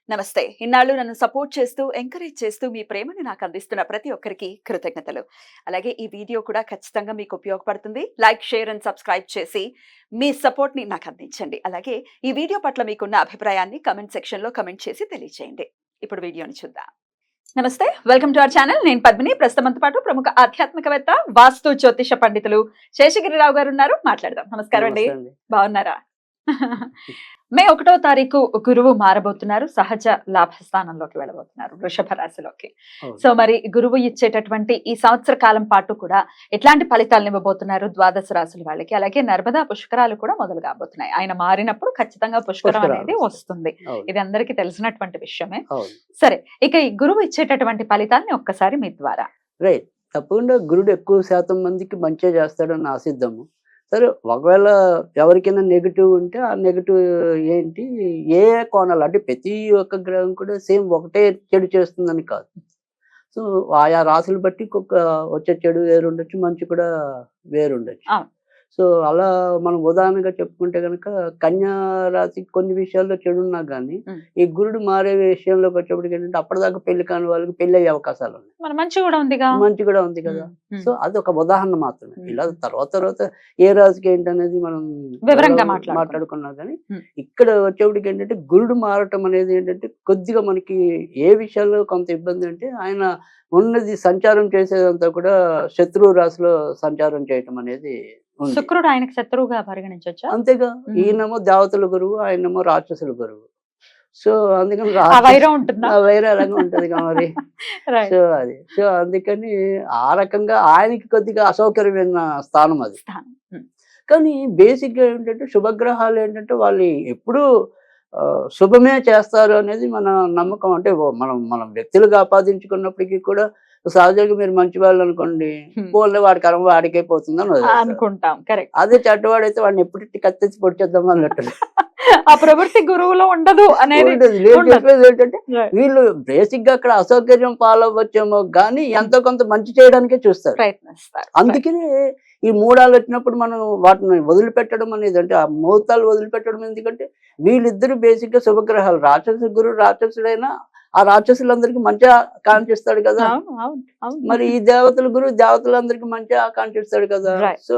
నమస్తే. ఇన్నాళ్ళు నన్ను సపోర్ట్ చేస్తూ, ఎంకరేజ్ చేస్తూ మీ ప్రేమని నాకు అందిస్తున్న ప్రతి ఒక్కరికి కృతజ్ఞతలు. అలాగే ఈ వీడియో కూడా ఖచ్చితంగా మీకు ఉపయోగపడుతుంది. లైక్, షేర్ అండ్ సబ్స్క్రైబ్ చేసి మీ సపోర్ట్‌ని నాకు అందించండి. అలాగే ఈ వీడియో పట్ల మీకున్న అభిప్రాయాన్ని కామెంట్ సెక్షన్‌లో కామెంట్ చేసి తెలియజేయండి. ఇప్పుడు వీడియోని చూద్దాం. నమస్తే. Welcome to our channel. నేను పద్మిని. ప్రస్తుతం మనతో పాటు ప్రముఖ ఆధ్యాత్మికవేత్త, వాస్తు జ్యోతిష పండితులు శేషగిరిరావు గారు ఉన్నారు. మాట్లాడదాం. నమస్కారం అండి. నమస్తే అండి. బాగున్నారా? మే 1వ తారీఖు గురువు మారబోతున్నారు. సహజ లాభస్థానంలోకి వెళ్ళబోతున్నారు, వృషభ రాశిలోకి. అవును. సో మరి గురువు ఇచ్చేటటువంటి ఈ సంవత్సర కాలం పాటు కూడా ఎట్లాంటి ఫలితాలను ఇవ్వబోతున్నారు ద్వాదశ రాశుల వాళ్ళకి? అలాగే నర్మదా పుష్కరాలు కూడా మొదలు కాబోతున్నాయి. ఆయన మారినప్పుడు ఖచ్చితంగా పుష్కరం పుష్కరాలు అనేది వస్తాయి. వస్తుంది. అవును. ఇది అందరికీ తెలిసినటువంటి విషయమే. అవును. సరే, ఇక ఈ గురువు ఇచ్చేటటువంటి ఫలితాలని ఒక్కసారి మీ ద్వారా. రైట్. తప్పకుండా గురుడు ఎక్కువ శాతం మందికి మంచే చేస్తాడని ఆశిద్దాము. సరే, ఒకవేళ ఎవరికైనా నెగిటివ్ ఉంటే ఆ నెగిటివ్ ఏంటి, ఏ కోణాలు అంటే ప్రతి ఒక్క గ్రహం కూడా సేమ్ ఒకటే చెడు చేస్తుందని కాదు. సో ఆయా రాశులు బట్టి వచ్చే చెడు వేరుండొచ్చు, మంచి కూడా వేరుండొచ్చు. అవును. సో అలా మనం ఉదాహరణగా చెప్పుకుంటే కనుక కన్యా రాశి కొన్ని విషయాల్లో చెడు ఉన్నా కానీ ఈ గురుడు మారే విషయంలోకి వచ్చేప్పటికి ఏంటంటే అప్పటిదాకా పెళ్లి కాని వాళ్ళకి పెళ్లి అయ్యే అవకాశాలు ఉన్నాయి. మరి మంచి కూడా ఉందిగా. మంచి కూడా ఉంది కదా. సో అది ఒక ఉదాహరణ మాత్రమే. ఇలా తర్వాత ఏ రాశికి ఏంటనేది మనం వివరంగా మాట్లాడుకున్నా కానీ ఇక్కడ వచ్చేప్పటికి ఏంటంటే గురుడు మారటం అనేది ఏంటంటే కొద్దిగా మనకి ఏ విషయాల్లో కొంత ఇబ్బంది అంటే ఆయన ఉన్నది సంచారం చేసేదంతా కూడా శత్రువు రాశిలో సంచారం చేయటం అనేది ఉంది. శుక్రుడు ఆయనకు శత్రువుగా పరిగణించొచ్చా? అంతేగా. ఈయనేమో దేవతల గురువు, ఆయనేమో రాక్షసుల గురువు. సో అందుకని ఆ వైరం ఉంటుందా? వైరం అలాగే ఉంటది మరి. Right. సో అందుకని ఆ రకంగా ఆయనకి కొద్దిగా అసౌకర్యమైన స్థానం అది. కానీ బేసిక్ గా ఏంటంటే శుభగ్రహాలు ఏంటంటే వాళ్ళు ఎప్పుడూ శుభమే చేస్తారు అనేది మన నమ్మకం. అంటే మనం వ్యక్తులుగా ఆపాదించుకున్నప్పటికీ కూడా సహజంగా మీరు మంచి వాళ్ళు అనుకోండి, పోలే వాడి కర్మ వాడికే పోతుందని అనుకుంటాం. కరెక్ట్. అదే చెడ్డవాడైతే వాడిని ఎప్పుడు కత్తెచ్చి పొడిచేద్దాం అన్నట్టు. ఆ ప్రవృత్తి గురువులో ఉండదు అనేది చెప్పేది ఏంటంటే వీళ్ళు బేసిక్ గా అక్కడ అసౌకర్యం పాలవ్వచ్చేమో కానీ ఎంతో కొంత మంచి చేయడానికే చూస్తారు, ప్రయత్నిస్తారు. అందుకనే ఈ మూడాలు వచ్చినప్పుడు మనం వాటిని వదిలిపెట్టడం అనేది, అంటే ఆ ముహూర్తాలు వదిలిపెట్టడం ఎందుకంటే వీళ్ళిద్దరు బేసిక్ గా శుభగ్రహాలు. రాక్షసు గురువు రాక్షసుడైనా ఆ రాక్షసులందరికీ మంచిగా కాంక్షిస్తాడు కదా. మరి ఈ దేవతల గురువు దేవతలందరికీ మంచిగా కాంక్షిస్తాడు కదా. సో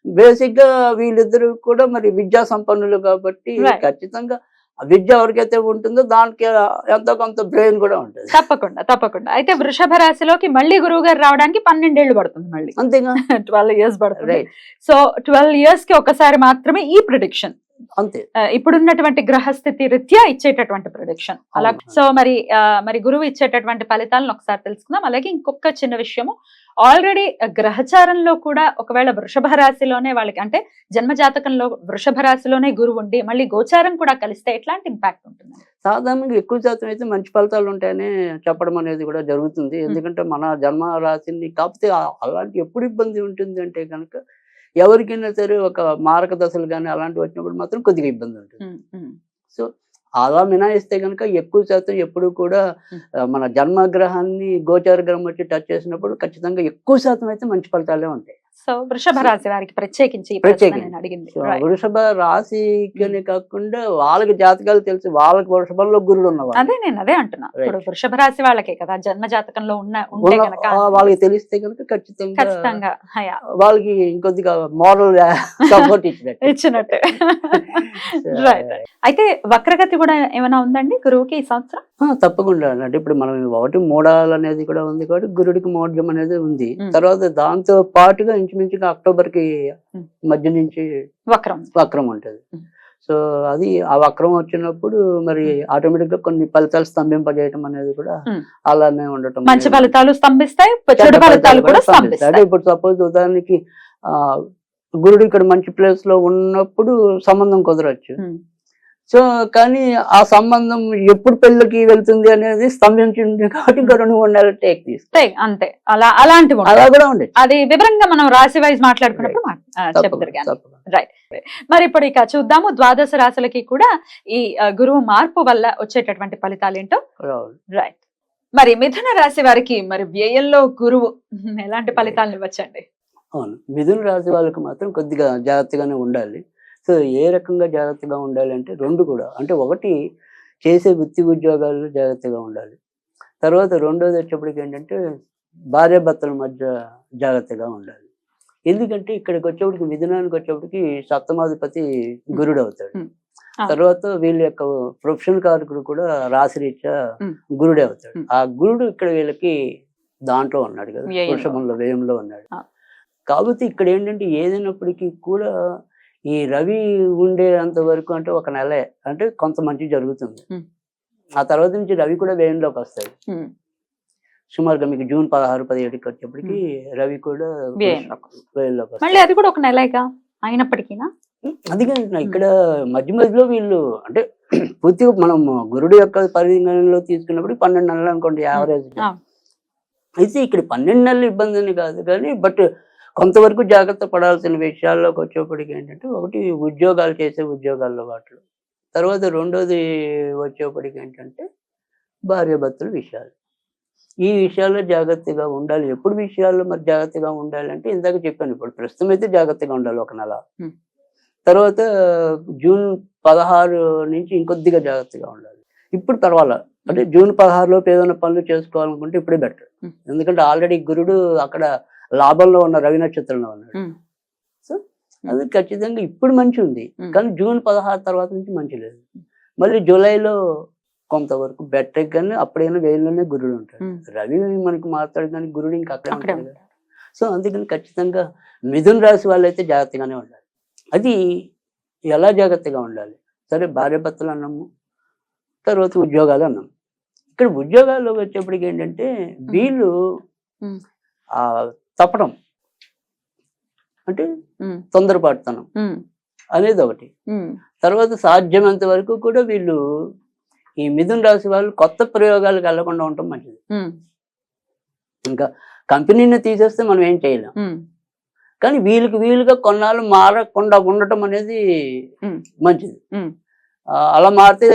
బేసిక్ గా వీళ్ళిద్దరు కూడా మరి విద్యా సంపన్నులు కాబట్టి ఖచ్చితంగా విద్య ఎవరికైతే ఉంటుందో దానికి ఎంతో కొంత బ్రెయిన్ కూడా ఉంటుంది. తప్పకుండా. అయితే వృషభ రాశిలోకి మళ్ళీ గురువు గారు రావడానికి 12 ఏళ్ళు పడుతుంది. మళ్ళీ అంతేగా 12 years పడుతుంది. సో 12 years కి ఒకసారి మాత్రమే ఈ ప్రిడిక్షన్. అంతే. ఇప్పుడున్నటువంటి గ్రహస్థితి రీత్యా ఇచ్చేటటువంటి ప్రొడిక్షన్ అలా. సో మరి గురువు ఇచ్చేటటువంటి ఫలితాలను ఒకసారి తెలుసుకుందాం. అలాగే ఇంకొక చిన్న విషయము, ఆల్రెడీ గ్రహచారంలో కూడా ఒకవేళ వృషభ రాశిలోనే వాళ్ళకి, అంటే జన్మ జాతకంలో వృషభ రాశిలోనే గురువు ఉండి మళ్ళీ గోచారం కూడా కలిస్తే ఎట్లాంటి ఇంపాక్ట్ ఉంటుంది? సాధారణంగా ఎక్కువ శాతం అయితే మంచి ఫలితాలు ఉంటాయని చెప్పడం అనేది కూడా జరుగుతుంది. ఎందుకంటే మన జన్మ రాశిని, కాకపోతే అలాంటి ఎప్పుడు ఇబ్బంది ఉంటుంది అంటే కనుక ఎవరికైనా సరే ఒక మారక దశలు కానీ అలాంటివి వచ్చినప్పుడు మాత్రం కొద్దిగా ఇబ్బంది ఉంటుంది. సో అలా మినాయిస్తే కనుక ఎక్కువ శాతం ఎప్పుడు కూడా మన జన్మగ్రహాన్ని గోచార గ్రహం వచ్చి టచ్ చేసినప్పుడు ఖచ్చితంగా ఎక్కువ శాతం అయితే మంచి ఫలితాలే ఉంటాయి. సో వృషభ రాశి వారికి ప్రత్యేకించి అడిగింది. వృషభ రాశికి కాకుండా వాళ్ళకి జాతకాలు తెలిసి వాళ్ళకి వృషభంలో గురుడు ఉన్నవాళ్ళు. అదే అంటున్నా. ఇప్పుడు వృషభ రాశి వాళ్ళకే కదా జన్మ జాతకంలో ఉంటే కనుక వాళ్ళకి తెలిస్తే కనుక ఖచ్చితంగా వాళ్ళకి ఇంకొద్దిగా మోరల్ సపోర్ట్ ఇచ్చినట్టు. అయితే వక్రగతి కూడా ఏమైనా ఉందండి గురువుకి ఈ సంవత్సరం? తప్పకుండా. అంటే ఇప్పుడు మనం ఒకటి మూడాలు అనేది కూడా ఉంది కాబట్టి గురుడికి మోడ్యం అనేది ఉంది. తర్వాత దాంతో పాటుగా ఇంచుమించుగా అక్టోబర్ కి మధ్య నుంచి వక్రం ఉంటుంది. సో అది ఆ వక్రం వచ్చినప్పుడు మరి ఆటోమేటిక్ గా కొన్ని ఫలితాలు స్తంభింపజేయటం అనేది కూడా అలానే ఉండటం. మంచి ఫలితాలు స్తంభిస్తాయి, చెడు ఫలితాలు కూడా స్తంభిస్తాయి. అంటే ఇప్పుడు సపోజ్ ఉదాహరణకి గురుడు ఇక్కడ మంచి ప్లేస్ లో ఉన్నప్పుడు సంబంధం కుదరచ్చు. సో కానీ ఆ సంబంధం ఎప్పుడు పెళ్ళికి వెళ్తుంది అనేది స్తంభించింది కాబట్టి ఇంకా 2-3 నెలలు టేక్ తీస్తాయి. అంతే. అలాంటివి అలా కూడా ఉండేది. అది వివరంగా మనం రాశి వైజ్ మాట్లాడుకున్నప్పుడు చెప్తారు. రైట్. మరి ఇప్పుడు ఇక చూద్దాము ద్వాదశ రాశులకి కూడా ఈ గురువు మార్పు వల్ల వచ్చేటటువంటి ఫలితాలు ఏంటో. రైట్. మరి మిథున రాశి వారికి మరి వ్యయంలో గురువు ఎలాంటి ఫలితాలను ఇవ్వచ్చండి? అవును, మిథున రాశి వాళ్ళకి మాత్రం కొద్దిగా జాగ్రత్తగానే ఉండాలి. సో ఏ రకంగా జాగ్రత్తగా ఉండాలి అంటే రెండు కూడా, అంటే ఒకటి చేసే వృత్తి ఉద్యోగాల్లో జాగ్రత్తగా ఉండాలి. తర్వాత రెండోది వచ్చేప్పటికి ఏంటంటే భార్యాభర్తల మధ్య జాగ్రత్తగా ఉండాలి. ఎందుకంటే ఇక్కడికి వచ్చేప్పటికి మిథునానికి వచ్చేప్పటికి సప్తమాధిపతి గురుడు అవుతాడు. తర్వాత వీళ్ళ యొక్క ప్రొఫెషనల్ కారకుడు కూడా రాశిరీత్యా గురుడే అవుతాడు. ఆ గురుడు ఇక్కడ వీళ్ళకి దాంట్లో ఉన్నాడు కదా, వృషభంలో వ్యయంలో ఉన్నాడు. కాబట్టి ఇక్కడ ఏంటంటే ఏదైనప్పటికీ కూడా ఈ రవి ఉండేంత వరకు అంటే ఒక నెలే అంటే కొంత మంచి జరుగుతుంది. ఆ తర్వాత నుంచి రవి కూడా వ్యయంలోకి వస్తాడు. సుమారుగా మీకు జూన్ 16-17 వచ్చేప్పటికి రవి కూడా వ్యయంలోకి వస్తాడు. అది కూడా ఒక నెలేగా అయినప్పటికీ అది ఇక్కడ మధ్య మధ్యలో వీళ్ళు అంటే పూర్తిగా మనం గురుడు యొక్క పరిగణనలో తీసుకున్నప్పుడు 12 నెలలు అనుకోండి యావరేజ్. అయితే ఇక్కడ 12 నెలలు ఇబ్బంది అని కాదు కానీ బట్ కొంతవరకు జాగ్రత్త పడాల్సిన విషయాల్లోకి వచ్చేప్పటికి ఏంటంటే ఒకటి ఉద్యోగాలు చేసే ఉద్యోగాల్లో వాటిలో, తర్వాత రెండోది వచ్చేప్పటికి ఏంటంటే భార్యాభర్తల విషయాలు. ఈ విషయాల్లో జాగ్రత్తగా ఉండాలి. ఎప్పుడు విషయాల్లో మరి జాగ్రత్తగా ఉండాలి అంటే ఇందాక చెప్పాను, ఇప్పుడు ప్రస్తుతం అయితే జాగ్రత్తగా ఉండాలి ఒక నెల. తర్వాత జూన్ 16 నుంచి ఇంకొద్దిగా జాగ్రత్తగా ఉండాలి. ఇప్పుడు పర్వాలేదు అంటే జూన్ 16 లోపు ఏదైనా పనులు చేసుకోవాలనుకుంటే ఇప్పుడే బెటర్. ఎందుకంటే ఆల్రెడీ గురుడు అక్కడ లాభంలో ఉన్న రవి నక్షత్రంలో ఉన్నాడు. సో అది ఖచ్చితంగా ఇప్పుడు మంచి ఉంది, కానీ జూన్ 16 తర్వాత నుంచి మంచి లేదు. మళ్ళీ జూలైలో కొంతవరకు బెటర్, కానీ అప్పుడైనా వేలులోనే గురుడు ఉంటాడు. రవి మనకి మాట్లాడు కానీ గురుడు ఇంకా అక్కడే ఉంటాడు. సో అందుకని ఖచ్చితంగా మిథున రాశి వాళ్ళు అయితే జాగ్రత్తగానే ఉండాలి. అది ఎలా జాగ్రత్తగా ఉండాలి సరే, భార్యాభర్తలు అన్నాము, తర్వాత ఉద్యోగాలు అన్నాము. ఇక్కడ ఉద్యోగాల్లో వచ్చేప్పటికి ఏంటంటే వీళ్ళు ఆ తప్పడం అంటే తొందరపడతాను అనేది ఒకటి. తర్వాత సాధ్యమైనంత వరకు కూడా వీళ్ళు ఈ మిథున రాశి వాళ్ళు కొత్త ప్రయోగాలకు వెళ్లకుండా ఉండటం మంచిది. ఇంకా కంపెనీని తీసేస్తే మనం ఏం చేయలేం, కానీ వీలుగా కొన్నాళ్ళు మారకుండా ఉండటం అనేది మంచిది. అలా మారితే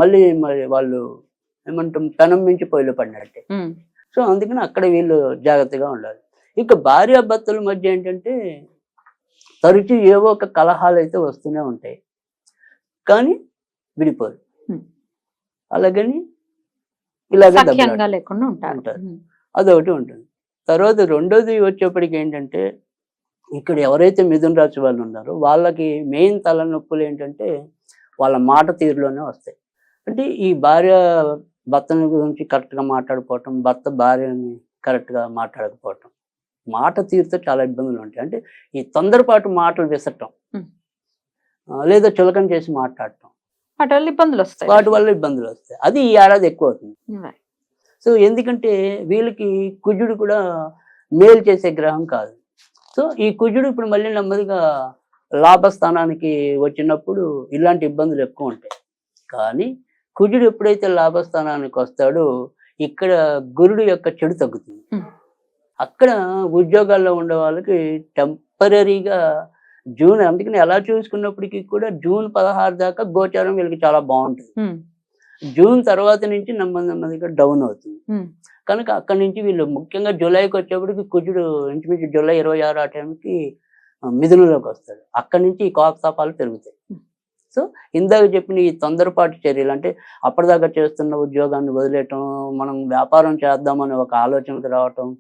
మళ్ళీ వాళ్ళు ఏమంటాం పెనం మించి పొయ్యిలో పడినట్టే. సో అందుకని అక్కడ వీళ్ళు జాగ్రత్తగా ఉండాలి. ఇక భార్యాభర్తల మధ్య ఏంటంటే తరచూ ఏవో ఒక కలహాలు అయితే వస్తూనే ఉంటాయి, కానీ విడిపోరు. అలాగని ఇలాగే లేకుండా ఉంటారు. అదొకటి ఉంటుంది. తర్వాత రెండోది వచ్చేప్పటికి ఏంటంటే ఇక్కడ ఎవరైతే మిథున రాశి వాళ్ళు ఉన్నారో వాళ్ళకి మెయిన్ తలనొప్పులు ఏంటంటే వాళ్ళ మాట తీరులోనే వస్తాయి. అంటే ఈ భార్య భర్తని గురించి కరెక్ట్గా మాట్లాడుకోవటం, భర్త భార్యని కరెక్ట్గా మాట్లాడకపోవటం, మాట తీరుతో చాలా ఇబ్బందులు ఉంటాయి. అంటే ఈ తొందరపాటు మాటలు విసరటం, లేదా చులకన చేసి మాట్లాడటం, వాటి వల్ల ఇబ్బందులు వస్తాయి. అది ఈ ఏడాది ఎక్కువ అవుతుంది. సో ఎందుకంటే వీళ్ళకి కుజుడు కూడా మేలు చేసే గ్రహం కాదు. సో ఈ కుజుడు ఇప్పుడు మళ్ళీ నెమ్మదిగా లాభస్థానానికి వచ్చినప్పుడు ఇలాంటి ఇబ్బందులు ఎక్కువ ఉంటాయి. కానీ కుజుడు ఎప్పుడైతే లాభస్థానానికి వస్తాడో ఇక్కడ గురుడు యొక్క చెడు తగ్గుతుంది. అక్కడ ఉద్యోగాల్లో ఉండే వాళ్ళకి టెంపరీగా జూన్, అందుకని ఎలా చూసుకున్నప్పటికీ కూడా జూన్ 16 దాకా గోచారం వీళ్ళకి చాలా బాగుంటుంది. జూన్ తర్వాత నుంచి నెమ్మదిగా డౌన్ అవుతుంది. కనుక అక్కడి నుంచి వీళ్ళు ముఖ్యంగా జూలైకి వచ్చేప్పటికి కుజుడు ఇంచుమించు జూలై 26 ఆ టైంకి మిథునంలోకి వస్తాడు. అక్కడి నుంచి ఈ కోపతాపాలు పెరుగుతాయి. సో ఇందాక చెప్పిన ఈ తొందరపాటు చర్యలు అంటే అప్పటిదాకా చేస్తున్న ఉద్యోగాన్ని వదిలేయటం, మనం వ్యాపారం చేద్దామని ఒక ఆలోచనకు రావటం,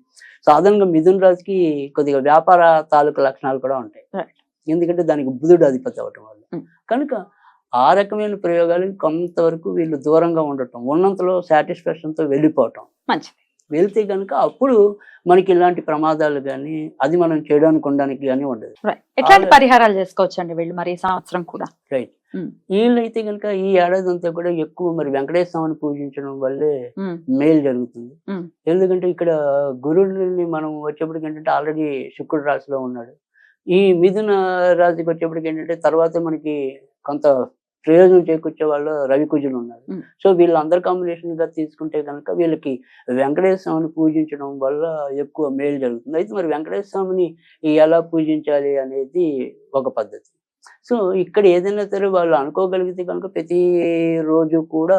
సాధారణంగా మిథున రాశికి కొద్దిగా వ్యాపార తాలూకు లక్షణాలు కూడా ఉంటాయి. ఎందుకంటే దానికి బుధుడు అధిపతి అవటం వల్ల. కనుక ఆ రకమైన ప్రయోగాలు కొంతవరకు వీళ్ళు దూరంగా ఉండటం, ఉన్నంతలో సాటిస్ఫాక్షన్తో వెళ్ళిపోవటం మంచిది. వెళ్తే కనుక అప్పుడు మనకి ఇలాంటి ప్రమాదాలు కానీ అది మనం చేయడానికి ఉండడానికి కానీ ఉండదు. ఎట్లాంటి పరిహారాలు చేసుకోవచ్చు అండి వీళ్ళు మరి ఈ సంవత్సరం కూడా? రైట్. వీళ్ళైతే కనుక ఈ ఏడాది అంతా కూడా ఎక్కువ మరి వెంకటేశ్వర స్వామిని పూజించడం వల్లే మేలు జరుగుతుంది. ఎందుకంటే ఇక్కడ గురువుని మనం వచ్చేప్పటికి ఏంటంటే ఆల్రెడీ శుక్రుడు రాశిలో ఉన్నాడు. ఈ మిథున రాశికి వచ్చేప్పటికి ఏంటంటే తర్వాత మనకి కొంత ప్రయోజనం చేకూర్చే వాళ్ళు రవి కుజులు ఉన్నారు. సో వీళ్ళందరి కాంబినేషన్ గా తీసుకుంటే కనుక వీళ్ళకి వెంకటేశ్వర స్వామిని పూజించడం వల్ల ఎక్కువ మేలు జరుగుతుంది. అయితే మరి వెంకటేశ్వర స్వామిని ఎలా పూజించాలి అనేది ఒక పద్ధతి. సో ఇక్కడ ఏదైనా సరే వాళ్ళు అనుకోగలిగితే కనుక ప్రతి రోజు కూడా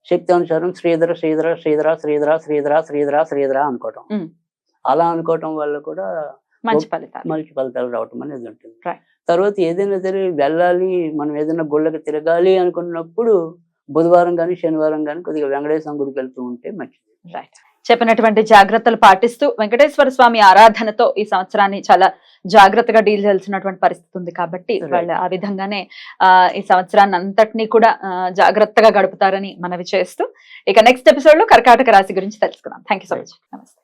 శక్తి అనుసారం శ్రీధర శ్రీధర శ్రీధర శ్రీధర శ్రీధర శ్రీధర శ్రీధర అనుకోవటం, అలా అనుకోవటం వల్ల కూడా మంచి ఫలితాలు రావటం అనేది ఉంటుంది. తర్వాత ఏదైనా సరే వెళ్ళాలి, మనం ఏదైనా గుళ్ళకి తిరగాలి అనుకున్నప్పుడు బుధవారం కానీ శనివారం కానీ కొద్దిగా వెంకటేశ్వర గుడికి వెళ్తూ ఉంటే మంచిది. రైట్. చెప్పినటువంటి జాగ్రత్తలు పాటిస్తూ వెంకటేశ్వర స్వామి ఆరాధనతో ఈ సంవత్సరాన్ని చాలా జాగ్రత్తగా డీల్ చేయాల్సినటువంటి పరిస్థితి ఉంది కాబట్టి Right. వాళ్ళు ఆ విధంగానే ఈ సంవత్సరాన్ని అంతటినీ కూడా జాగ్రత్తగా గడుపుతారని మనవి చేస్తూ ఇక నెక్స్ట్ ఎపిసోడ్ లో కర్కాటక రాశి గురించి తెలుసుకుందాం. Thank you so much. నమస్తే.